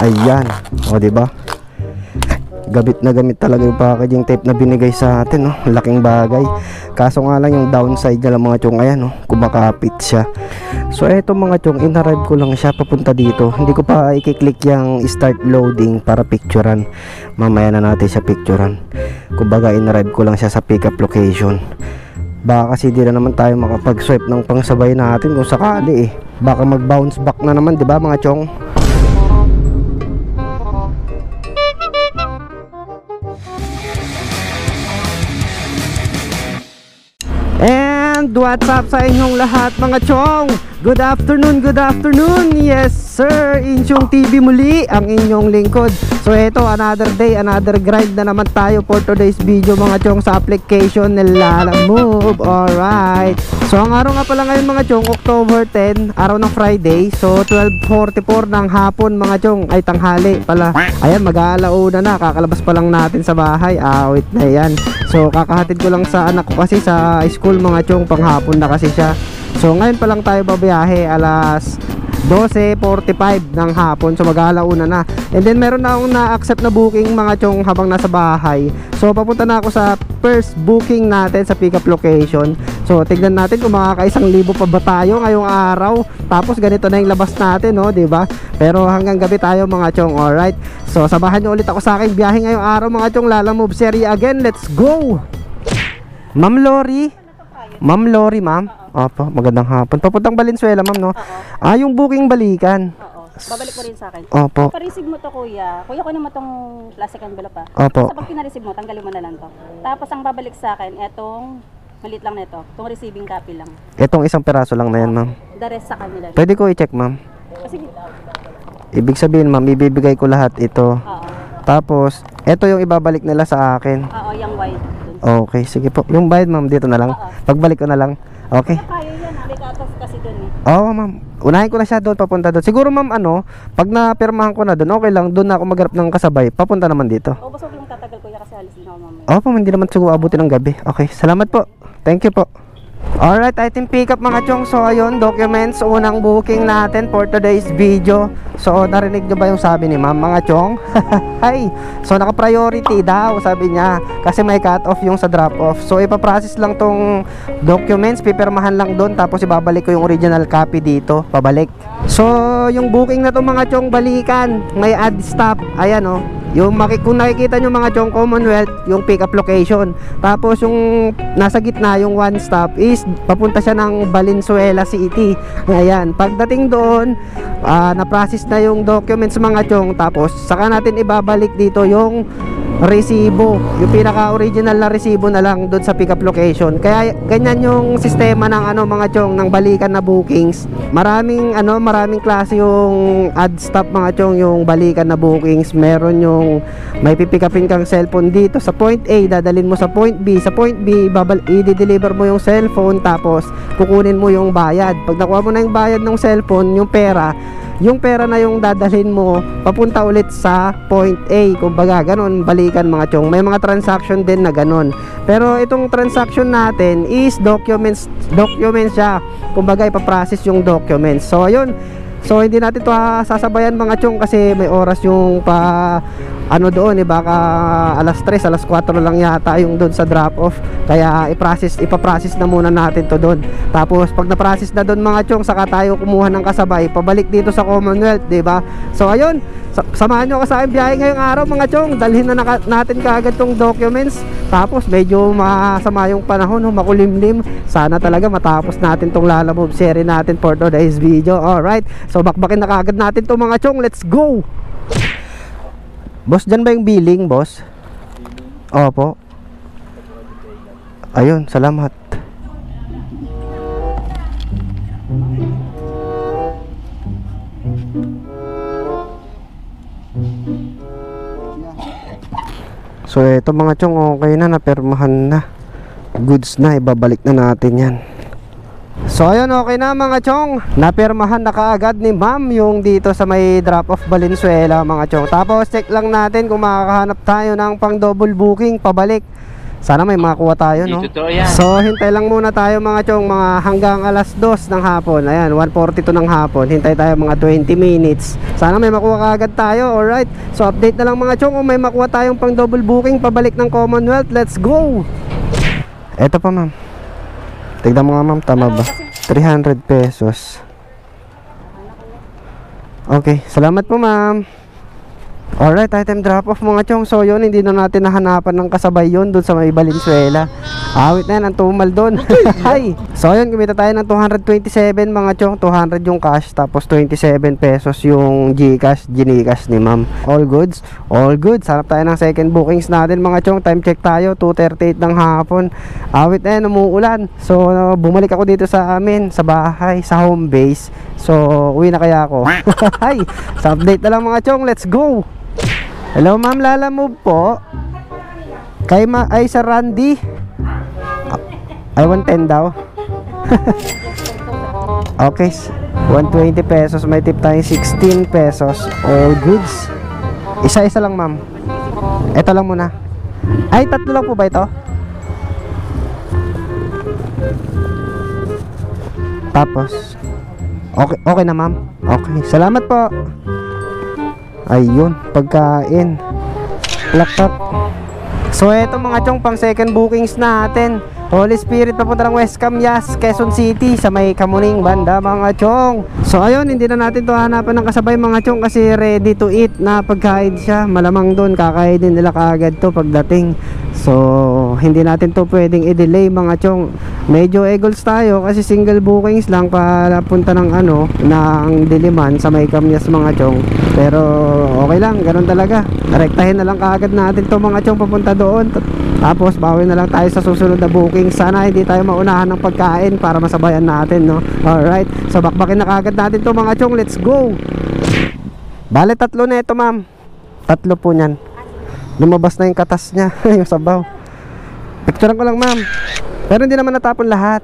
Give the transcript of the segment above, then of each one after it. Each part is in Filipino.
Ayan. O, diba? Gamit na gamit talaga yung packaging tape na binigay sa atin, no? Laking bagay. Kaso nga lang yung downside nila mga chong, ayan, no? Kumakapit siya. So eto mga chong, in-arrive ko lang siya papunta dito. Hindi ko pa i-click yung start loading para picturean. Mamaya na natin siya picturean. Kumbaga in-arrive ko lang siya sa pickup location. Baka kasi di na naman tayo makapag-swipe ng pangsabay natin kung sakali eh. Baka mag-bounce back na naman, di ba mga chong? And what's up sa inyong lahat mga chong? Good afternoon, good afternoon. Yes sir, Insyong TV muli, ang inyong lingkod. So eto, another day, another grind na naman tayo for today's video mga chong sa application ni Lalamove. Alright. So ang araw nga pala ngayon mga chong, October 10, araw ng Friday. So 12:44 ng hapon mga chong, ay tanghali pala. Ayan, mag-aalauna na, kakalabas pa lang natin sa bahay. Wait na yan. So kakahatid ko lang sa anak ko kasi sa school mga chong, panghapon na kasi siya. So ngayon pa lang tayo babiyahe, alas 12:45 ng hapon. So mag-aalauna na. And then meron na akong na-accept na booking mga chong habang nasa bahay. So papunta na ako sa first booking natin sa pickup location. So tignan natin kung makaka-1,000 pa ba tayo ngayong araw. Tapos ganito na yung labas natin, no, 'di ba? Pero hanggang gabi tayo mga chong. Alright. So sabahan niyo ulit ako sa aking biyahe ngayong araw mga chong. Lalamove series again. Let's go. Ma'am Lori. Ma'am Lori, ma'am. Opo, magandang hapon. Papuntang Valenzuela, ma'am, no? Oo. Yung booking balikan. Oo. Babalik mo rin sa akin. Opo. Pa-receive mo to, kuya. Kuya, kunin mo tong plastic envelope, ha? Opo. Sa pag pina-receive mo, tanggalin mo na lang to. Tapos ang babalik sa akin, etong maliit lang na ito. Itong receiving copy lang. Itong isang peraso lang na yan, ma'am. The rest sa kanila. Pwede ko i-check, ma'am. Sige. Ibig sabihin, ma'am, ibibigay ko lahat ito. Oo. Tapos, ito yung ibabalik nila sa akin. Oo, yung white. Dun. Okay, sige po. Yung bayad, ma'am, dito na lang. Pagbalik ko na lang. Okay. Kaya yan, may cut-off kasi dun eh. Oo, ma'am. Unahin ko na siya doon, papunta doon. Siguro, ma'am, pag napirmahan ko na doon, okay lang, doon na ako magharap ng kasabay. Papunta naman dito. O, basta huwag yung tatagal, kuya, kasi halos din ako mamaya. Oo, hindi naman siguro abutin ng gabi. Okay, salamat po. Thank you po. Alright, item pick up mga chong. So ayun, documents, unang booking natin for today's video. So narinig nyo ba yung sabi ni ma'am mga chong? Hi. So naka-priority daw sabi niya, kasi may cut off yung sa drop off. So ipaprocess lang tong documents, pipirmahan lang doon, tapos ibabalik ko yung original copy dito, pabalik. So yung booking na to mga chong, balikan, may add stop. Ayan oh. Yung kung nakikita nyo mga chong, Commonwealth, yung pick up location. Tapos yung nasa gitna, yung one stop is papunta siya ng Valenzuela City. Ayan, pagdating doon, na-process na yung documents mga chong. Tapos saka natin ibabalik dito yung resibo, yung pinaka-original na resibo na lang doon sa pick-up location. Kaya ganyan yung sistema ng mga chong, ng balikan na bookings. Maraming klase yung add stop mga chong, yung balikan na bookings. Meron yung may pipick upin kang cellphone dito sa point A, dadalhin mo sa point B. Sa point B, i-deliver mo yung cellphone, tapos kukunin mo yung bayad. Pag nakuha mo na yung bayad ng cellphone, yung pera na yung dadalhin mo papunta ulit sa point A. Kumbaga ganun balikan mga chong. May mga transaction din na ganun. Pero itong transaction natin is documents siya. Kumbaga ipaprocess yung documents. So ayun. So hindi natin to sasabayan mga chong, kasi may oras yung doon baka alas 3, alas 4 lang yata yung doon sa drop off. Kaya ipaprocess na muna natin to doon. Tapos pag na-process na doon mga chong, saka tayo kumuha ng kasabay pabalik dito sa Commonwealth, 'di ba? So ayun, samahan nyo ako sa aking biyahe ngayong araw mga chong. Dalhin na natin kaagad tong documents. Tapos medyo masama yung panahon, makulimlim. Sana talaga matapos natin tong Lalamove series natin for today's video. Alright, so bakbakin na kaagad natin tong mga chong. Let's go! Boss, dyan ba yung billing, boss? Opo. Ayun, salamat. So ito mga chong, okay na, napirmahan na. Goods na, ibabalik na natin yan. So ayun, okay na mga chong. Napirmahan na kaagad ni ma'am yung dito sa may drop off Valenzuela mga chong. Tapos check lang natin kung makakahanap tayo ng pang double booking pabalik Sana may makuha tayo, no? So, hintay lang muna tayo mga chong, mga hanggang alas 2 ng hapon. Ayan, 1:42 ng hapon. Hintay tayo mga 20 minutes. Sana may makuha kaagad tayo, alright? So, update na lang mga chong kung may makuha tayong pang double booking pabalik ng Commonwealth. Let's go! Eto pa, ma'am. Tignan mo nga, ma'am, tama ba? 300 pesos. Okay, salamat po, ma'am. Alright, item drop off mga chong. So yun, hindi na natin nahanapan ng kasabay yun doon sa may Valenzuela. Awit na yan, ang tumal doon. Hi! So yun, kumita tayo ng 227 mga chong. 200 yung cash, tapos 27 pesos yung Gcash ni ma'am. All goods? All good. Sarap tayo ng second bookings natin mga chong. Time check tayo, 2:38 ng hapon. Awit na yan, umuulan. So bumalik ako dito sa amin, sa bahay, sa home base. So uwi na kaya ako. Hi! So update na lang mga chong, let's go! Hello ma'am, Lala Move po. Kay ay sa Randy. Ay 110 daw. Okay, 120 pesos. May tip tayo 16 pesos. All goods. Isa-isa lang ma'am. Ito lang muna. Ay, tatlo lang po ba ito? Tapos okay na ma'am. Okay, salamat po. Ayun, pagkain, laptop. So eto mga chong, pang second bookings natin. Holy Spirit papunta ng West Camyas, Quezon City, sa may Kamuning banda mga chong. So ayun, hindi na natin to hanapan ng kasabay mga chong, kasi ready to eat na pagkain siya. Malamang doon kakainin nila kaagad to pagdating. So hindi natin to pwedeng i-delay mga chong. Medyo eagles tayo kasi single bookings lang para punta ng ng Diliman sa may Camyas mga chong. Pero okay lang, ganun talaga. Rektahin na lang kaagad natin to mga chong papunta doon. Tapos bawi na lang tayo sa susunod na booking. Sana hindi tayo maunahan ng pagkain para masabayan natin, no? Alright, so bakbakin na kaagad natin to mga chong. Let's go! Bale, tatlo na ito ma'am. Tatlo po nyan. Lumabas na yung katas niya. Yung sabaw. Picturean ko lang ma'am. Pero hindi naman natapon lahat.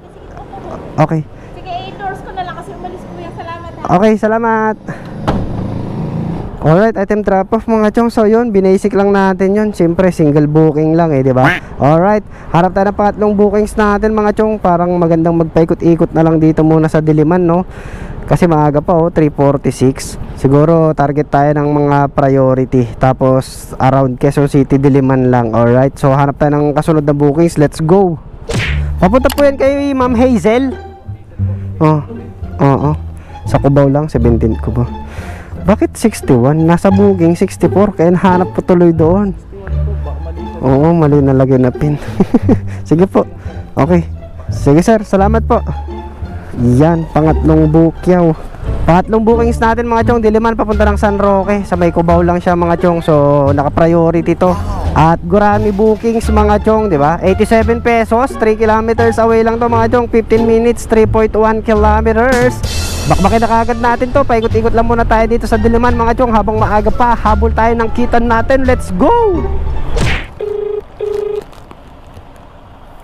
Okay. Sige, i-endorse ko na lang kasi umalis ko yan. Salamat ha. Okay, salamat. Alright, item drop off mga chong. So yun, binasic lang natin yun. Siyempre, single booking lang di ba? Alright, harap tayo ng pangatlong bookings natin mga chong. Parang magandang magpaikot-ikot na lang dito muna sa Diliman, no? Kasi maaga pa 3:46. Siguro target tayo ng mga priority. Tapos around Quezon City, Diliman lang. Alright, so hanap tayo ng kasunod na bookings. Let's go. Papunta po yan kay Ma'am Hazel. Oo. Sa Cubao lang, 17 Cubao. Bakit 61? Nasa booking 64. Kaya nahanap po tuloy doon. Oo, mali na lagay na pin. Sige po. Okay. Sige sir, salamat po. Yan, pangatlong bukyaw. Pangatlong bookings natin mga chong. Diliman papunta ng San Roque. Sa may Cubao lang siya mga chong. So naka-priority to. At Gurami bookings mga chong, di ba? 87 pesos, 3 kilometers away lang to mga chong. 15 minutes, 3.1 kilometers. Bakbakin na kagad natin to. Paikot-ikot lang muna tayo dito sa Diliman mga chong. Habang maaga pa, habol tayo ng kitan natin. Let's go!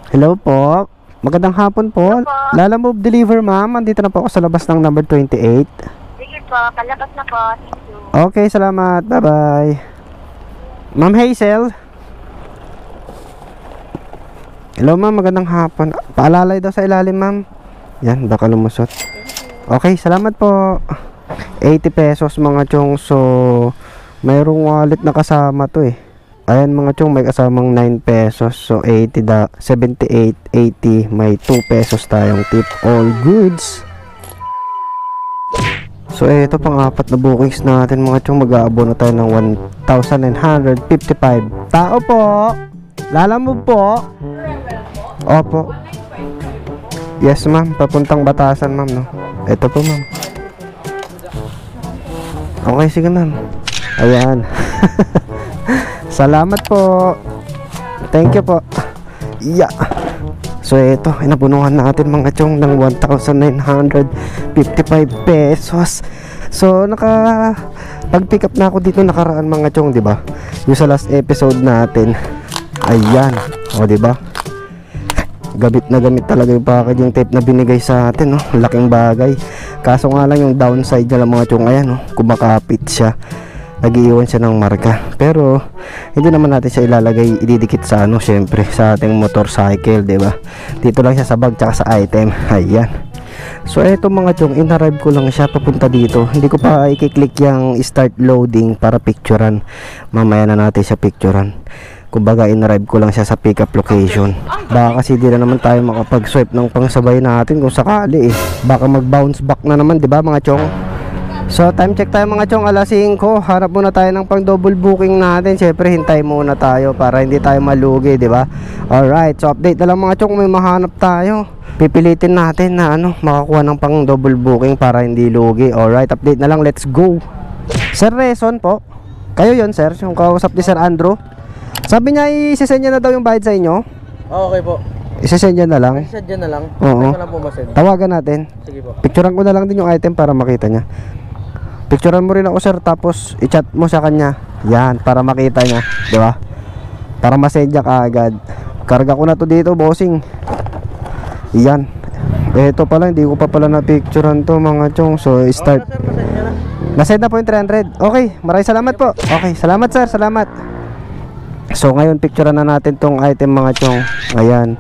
Hello po. Magandang hapon po. Lala Move Deliver ma'am. Andito na po ako sa labas ng number 28. Sige po, kalabas na po. Thank you. Okay, salamat. Bye-bye. Ma'am Hazel. Hello ma'am, magandang hapon. Paalalay daw sa ilalim ma'am. Yan, baka lumusot. Okay, salamat po. 80 pesos mga chong. So mayroong wallet na kasama to eh. Ayan mga chong, may kasamang 9 pesos. So 80 78, 80. May 2 pesos tayong tip. All goods. So ito pang apat na bookings natin mga chong. Mag-aabon na tayo ng 1,955. Tao po. Lala Move po. Opo. Yes ma'am, papuntang Batasan ma'am, no? Ito po ma'am. Okay, sige ma'am. Ayan. Salamat po. Thank you po. Yeah. So ito, inabunuhan natin mga chong ng 1,955 pesos. So pag-pick up na ako dito nakaraan mga chong, 'di ba? Yung sa last episode natin. Ayan. O, 'di ba? Gamit na gamit talaga yung packaging tape na binigay sa atin, no? Laking bagay. Kaso nga lang yung downside niya lang mga chong, ayan, no? Kumakapit siya. nag-iiwan siya ng marka. Pero hindi naman natin siya ilalagay, ididikit sa ano, syempre sa ating motorcycle, di ba? Dito lang siya sa bag tsaka sa item. Ayan. So eto mga chong, in-arrive ko lang siya papunta dito. Hindi ko pa i-click yung start loading para picturean. Mamaya na natin siya picturean. Kumbaga in-arrive ko lang siya sa pick up location. Baka kasi di na naman tayo makapag-swipe ng pangsabay natin kung sakali eh. Baka mag-bounce back na naman, di ba mga chong? So time check tayo mga chong, alas 5. Harap muna tayo ng pang double booking natin. Syempre hintay muna tayo para hindi tayo malugi, di ba? Alright, so update na lang mga chong kung may mahanap tayo. Pipilitin natin na ano, makakuha ng pang double booking para hindi lugi. Alright, update na lang, let's go. Sir Reson po, kayo yon sir, yung kausap ni Sir Andrew. Sabi niya isisend niya na daw yung bayad sa inyo. Okay po. Isisend niya na lang. Isend niya na lang. Oo. Ito lang po masend. Tawagan natin. Sige po. Picturean ko na lang din yung item para makita niya. Picturean mo rin ako sir, tapos i-chat mo sa kanya. Yan, para makita niya, di ba? Para masend niya kaagad. Karga ko na to dito, bossing. Yan. Ito pala, hindi ko pa pala na-picturean to mga chong. So, start. Sir, masend niya na. Nasend na po yung 300. Okay, maraming salamat po. Okay, salamat sir, salamat. So, ngayon picturean na natin tong item mga chong. Ayan.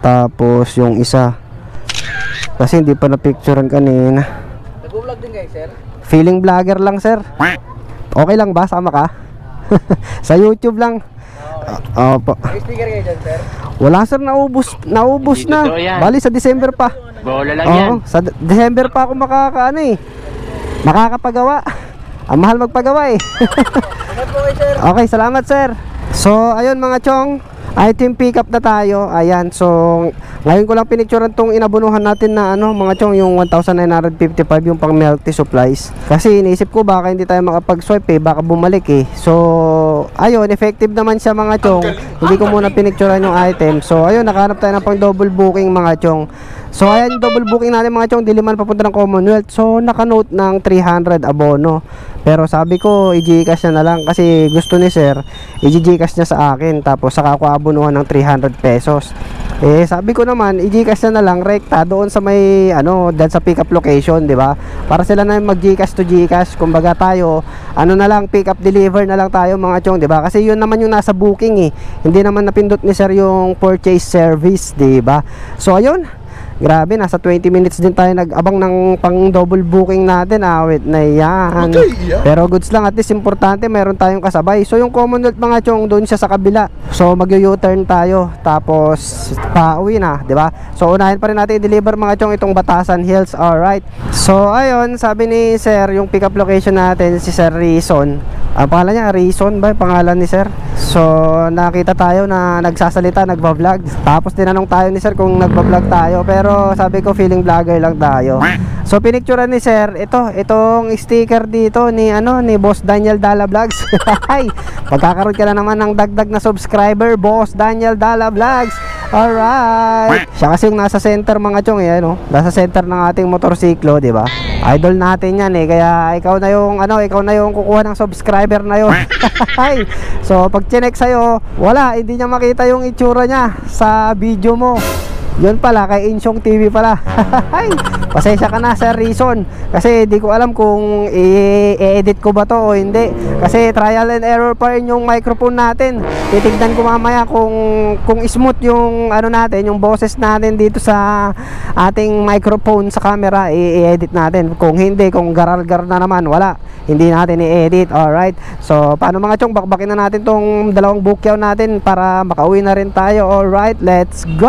Tapos, yung isa. Kasi hindi pa na-picturean kanina. Nag-vlog din kayo, sir? Feeling vlogger lang sir. Okay lang ba? Sama ka? Sa YouTube lang. Opo. May sticker kayo dyan, sir? Wala sir, naubos na. Bali sa December pa. Bola lang yan. Oo, sa December pa ako makakapagawa. Ang mahal magpagawa eh. Salamat po kayo, sir. Okay, salamat sir. So, ayun mga chong, item pick up na tayo. Ayan, so ngayon ko lang pinicturean tong inabunuhan natin na ano mga chong, yung 1,955 yung pang milk tea supplies. Kasi iniisip ko baka hindi tayo makapag-swipe eh, baka bumalik eh. So, ayun, effective naman siya mga chong. Hindi ko muna pinicturean yung item. So, ayun, nakahanap tayo ng pang double booking mga chong. So, ayan yung double booking natin mga chong, Diliman papunta ng Commonwealth. So, naka-note ng 300 abono. Pero sabi ko, i-Gcash na lang kasi gusto ni sir, i-Gcash niya sa akin. Tapos, saka ako abunuhan ng 300 pesos. Eh, sabi ko naman, i-Gcash na lang rekta doon sa may, ano, dyan sa pick up location, di ba? Para sila na mag-Gcash to Gcash. Kumbaga tayo, ano na lang, pick up deliver na lang tayo mga chong, di ba? Kasi yun naman yung nasa booking eh. Hindi naman napindot ni sir yung purchase service, di ba? So, ayun. Grabe, nasa 20 minutes din tayo nag-abang ng pang double booking natin. Awit na yan. Pero goods lang, at least importante meron tayong kasabay. So yung Commonwealth mga chong, doon siya sa kabila. So mag-u-turn tayo, tapos pauwi na, di ba? So unahin pa rin natin i-deliver mga chong itong Batasan Hills. Alright. So ayun, sabi ni sir, yung pick up location natin si Sir Reason. Ang pangalan niya, Reason ba yung pangalan ni sir? So nakita tayo na nagsasalita, nagba-vlog. Tapos tinanong tayo ni sir kung nagba-vlog tayo, pero sabi ko feeling vlogger lang tayo. So pinicturean ni sir itong sticker dito ni Boss Daniel Dala Vlogs. Ay, pagkakaroon ka na naman ng dagdag na subscriber, Boss Daniel Dala Vlogs. Alright. Siya kasi yung nasa center mga chong eh, no? Nasa center ng ating motorsiklo, di ba? Idol natin yan eh. Kaya ikaw na yung kukuha ng subscriber na yon. Ay. So pag chinek sa'yo, wala, hindi niya makita yung itsura niya sa video mo. Yun pala, kay Insyong TV pala. Ay, pasensya ka na Sir Reason. Kasi di ko alam kung i-edit ko ba to o hindi. Kasi trial and error pa rin yung microphone natin. Titignan ko mamaya kung smooth yung natin, yung boses natin dito sa ating microphone sa camera, i-edit natin. Kung hindi, kung garal-gar na naman, wala. Hindi natin i-edit. Alright. So, paano mga chong, bakbakin na natin tong dalawang bukyaw natin para makauwi na rin tayo. Alright, let's go!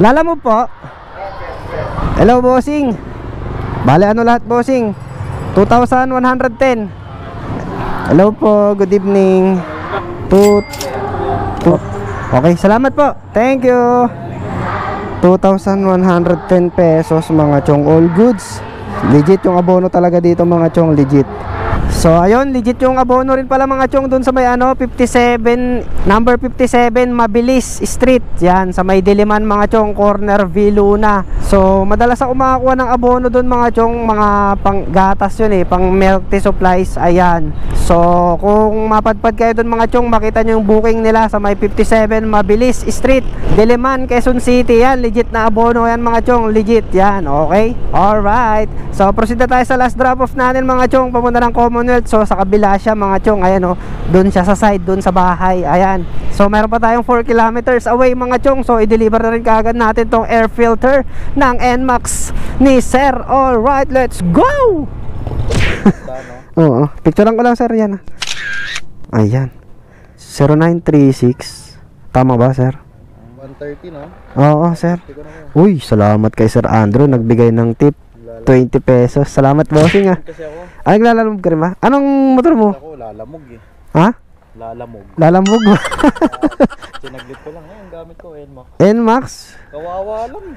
Lala mo po. Hello bossing. Bale ano lahat bossing? 2,110. Hello po, good evening. Okay, salamat po. Thank you. 2,110 pesos mga chong, all goods. Legit yung abono talaga dito mga chong, legit. So ayun, legit yung abono rin pala mga chong doon sa may 57, number 57 Mabilis Street. Yan, sa may Diliman mga chong, corner V Luna. So madalas ako makakuha ng abono doon mga chong, mga pang gatas yun eh, pang milk tea supplies. Ayan. So kung mapadpad kayo dun mga chong, makita nyo yung booking nila sa may 57 Mabilis Street, Diliman, Quezon City. Yan, legit na abono yan mga chong, legit yan, okay? Alright, so proceed na tayo sa last drop off natin mga chong, papunta ng Commonwealth. So sa kabila siya mga chong, ayan o, dun siya sa side, dun sa bahay, ayan. So meron pa tayong 4 kilometers away mga chong. So i-deliver na rin kaagad natin tong air filter ng NMAX ni Sir. Alright, let's go! Oo, picturean ko lang sir, yan. Ayan, 0936. Tama ba sir? 130 no? Oo sir. Uy, salamat kay Sir Andrew, nagbigay ng tip 20 pesos. Salamat bossing ah. Kasi ako, Ay, naglalamog ka rin ba? Anong motor mo? ako lalamog eh. Ha? Lalamog. Lalamog ba? Sinaglit ko lang ngayon, gamit ko NMAX. NMAX? Kawawa lang.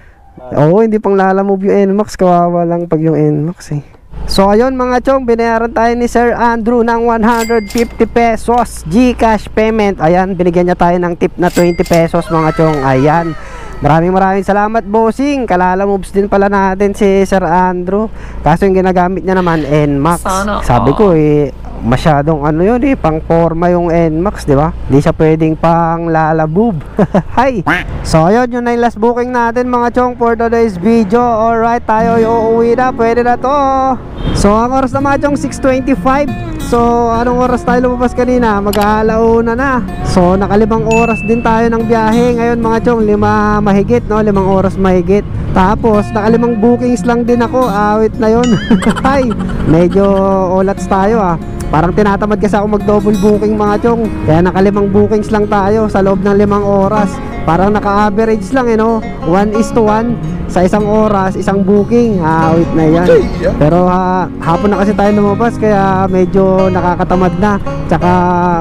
Oo, hindi pang lalamove yung NMAX. Kawawa lang pag yung NMAX eh. So ayun mga chong, binayaran tayo ni Sir Andrew ng 150 pesos GCash payment. Ayan, binigyan niya tayo ng tip na 20 pesos mga chong. Ayan, maraming salamat bossing. Kalalamoves din pala natin si Sir Andrew. Kaso yung ginagamit niya naman NMAX. Sabi ko masyadong ano yun pang forma yung NMAX, di ba? Di siya pwedeng pang lalaboob. Hi. So ayun, yun na yung last booking natin mga chong for today's video. Alright, tayo uuwi na, pwede na to. So ang oras na mga chong 6:25. So anong oras tayo lumabas kanina? Mag-aalauna na. So nakalimang oras din tayo ng biyahe ngayon mga chong, 5 mahigit no, 5 oras mahigit. Tapos nakalimang bookings lang din ako, awit na yun. Hi, medyo olats tayo ah. Parang tinatamad kasi ako mag-double booking mga chong. Kaya nakalimang bookings lang tayo sa loob ng 5 oras. Parang naka-average lang no, 1:1 sa isang oras, isang booking. Wait na yan. Pero hapon na kasi tayo lumabas, kaya medyo nakakatamad na. Tsaka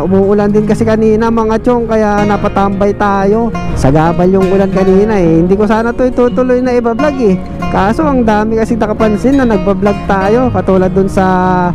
umuulan din kasi kanina mga chong, kaya napatambay tayo. Sagabal yung ulan kanina eh. Hindi ko sana to itutuloy na i-vlog eh. Kaso ang dami kasi nakapansin na nagba-vlog tayo. Katulad dun sa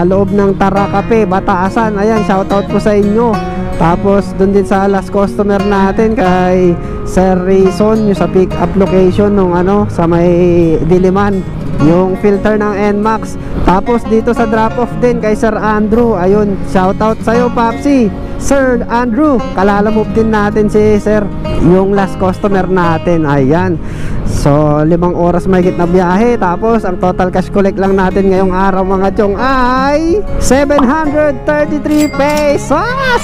loob ng Tara Cafe, Batasan. Ayan, shoutout po sa inyo. Tapos dun din sa last customer natin kay Sir Rayson, yung sa pick up location nung sa may Diliman, yung filter ng NMAX. Tapos dito sa drop off din kay Sir Andrew. Ayun, shoutout sa'yo Papsi, Sir Andrew. Kalalamove din natin si Sir, yung last customer natin. Ayan, so 5 oras mahigit na biyahe. Tapos ang total cash collect lang natin ngayong araw mga chong ay 733 pesos.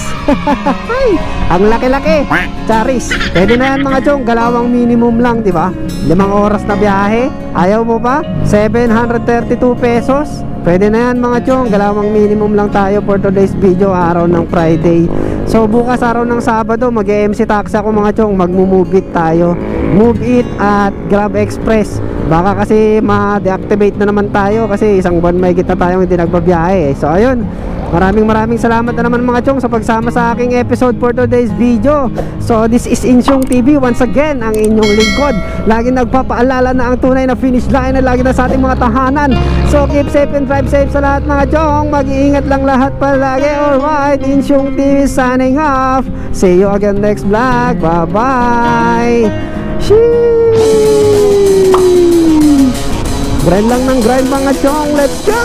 Ang laki-laki, charis. Pwede na yan mga chong, galawang minimum lang, di ba? 5 oras na biyahe, ayaw mo pa? 732 pesos. Pwede na yan mga chong, galawang minimum lang tayo for today's video, araw ng Friday. So bukas araw ng Sabado, mag-MC taxi ako mga chong, mag-move it tayo. Move it at Grab Express. Baka kasi ma-deactivate na naman tayo kasi isang buwan may kita tayong hindi nagbabiyahe. So ayun, maraming salamat na naman mga chong sa pagsama sa aking episode for today's video. So this is Insyong TV, once again ang inyong lingkod. Lagi nagpapaalala na ang tunay na finish line na lagi na sa ating mga tahanan. So keep safe and drive safe sa lahat mga chong. Mag-iingat lang lahat palagi. Alright, Insyong TV signing off. See you again next vlog. Bye bye. Grind lang ng grind mga chong. Let's go!